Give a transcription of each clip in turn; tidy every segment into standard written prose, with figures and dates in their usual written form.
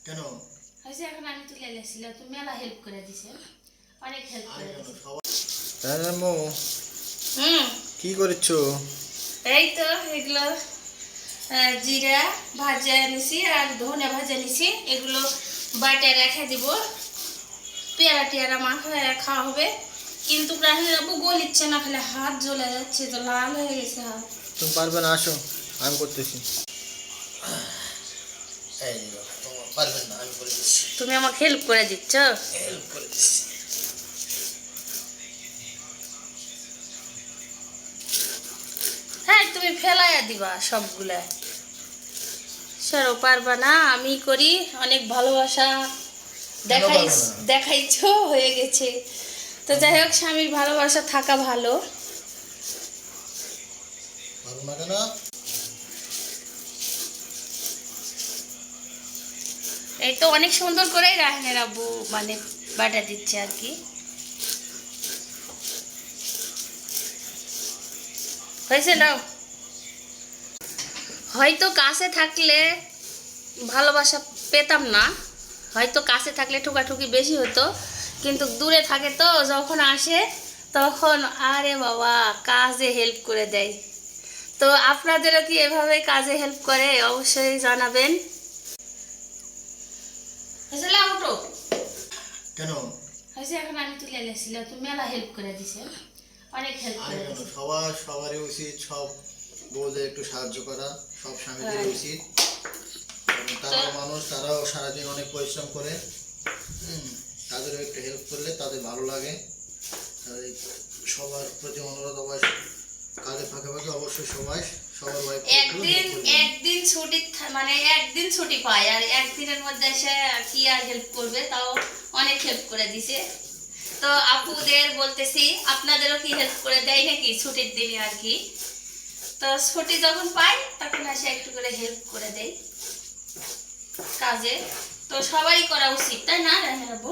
কেন? হয়েছে এখন আমি তুলে এসেছিলাম, তুমি মেলা হেল্প করে দিছে, অনেক হেল্প করে দিছে। রামু কি করছো? এই তো এগুলো জিরা ভাজা নিছি আর ধনে ভাজা নিছি, এগুলো বাটে রেখে দিব, পেয়ারা টিয়ারা মাখায় খাওয়া হবে। কিন্তু রাহির আব্বু গলিচ্ছে না, খালি হাত জ্বলে যাচ্ছে, তো লাল হয়ে গেছে হাত। তুমি পারবে না, আসো আমি করতেছি। পারবেন না, আমি করে দিচ্ছি। তুমি আমাকে হেল্প করে দিচ্ছ। হেল্প করে দিচ্ছি। হ্যাঁ, তুমি ফেলাইয়া দিবা সবগুলা, সরো পারবা না, আমি করি। অনেক ভালোবাসা দেখাইছো, হয়ে গেছে। তো যাই হোক, স্বামীর ভালোবাসা থাকা ভালো। এই তো অনেক সুন্দর করে রাহিনের আব্বু মানে বাটা দিচ্ছে আর কি। হয়েছে নাও। হয়তো কাছে থাকলে ভালোবাসা পেতাম না, হয়তো কাছে থাকলে ঠুকাঠুকি বেশি হতো, কিন্তু দূরে থাকে তো, যখন আসে তখন আরে বাবা কাজে হেল্প করে দেয়। তো আপনাদেরও কি এভাবে কাজে হেল্প করে? অবশ্যই জানাবেন। কেন? হয়েছে এখন আমি তুলে এসেছিলাম, তুমি মেলা হেল্প করে দিছে, অনেক হেল্প করে দিছে। সবারই উচিত সব বউদের একটু সাহায্য করা, সব স্বামীদের উচিত। তারাও মানুষ, তারাও সারাদিন অনেক পরিশ্রম করে, তাদেরও একটু হেল্প করলে তাদের ভালো লাগে। তাদের সবার প্রতি অনুরোধ, অবশ্যই কাজে ফাঁকে ফাঁকে অবশ্যই সবার একদিন ছুটি মানে একদিন ছুটি পায়, আর একদিনের মধ্যে এসে কি আর হেল্প করবে, তাও অনেক হেল্প করে দিছে। তো আপুদের বলতেছি, আপনাদেরও কি হেল্প করে দেয় নাকি ছুটির দিনে আর কি? তো ছুটি যখন পাই তখন এসে একটু করে হেল্প করে দেয় কাজে। তো সবারই করা উচিত, তাই না রাহেন আপু?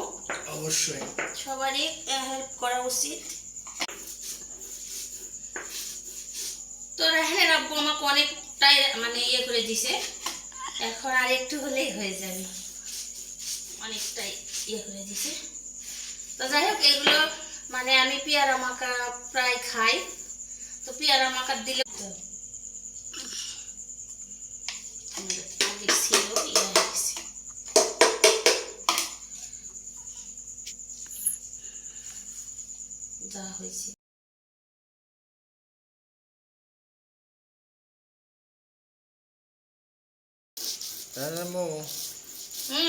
অবশ্যই সবারই হেল্প করা উচিত। তো রাহেনের আব্বু আমাকে অনেকটাই মানে ইয়ে করে দিছে, এখন আর একটু হলেই হয়ে যাবে, অনেকটাই ইয়ে করে দিছে। তো যাই হোক, এগুলো মানে আমি পেয়ারা মাখা প্রায় খাই, তো পেয়ারা মাখা দিলে আগে ছিল ইয়ে হয়ে গেছে। যা হয়েছে রামু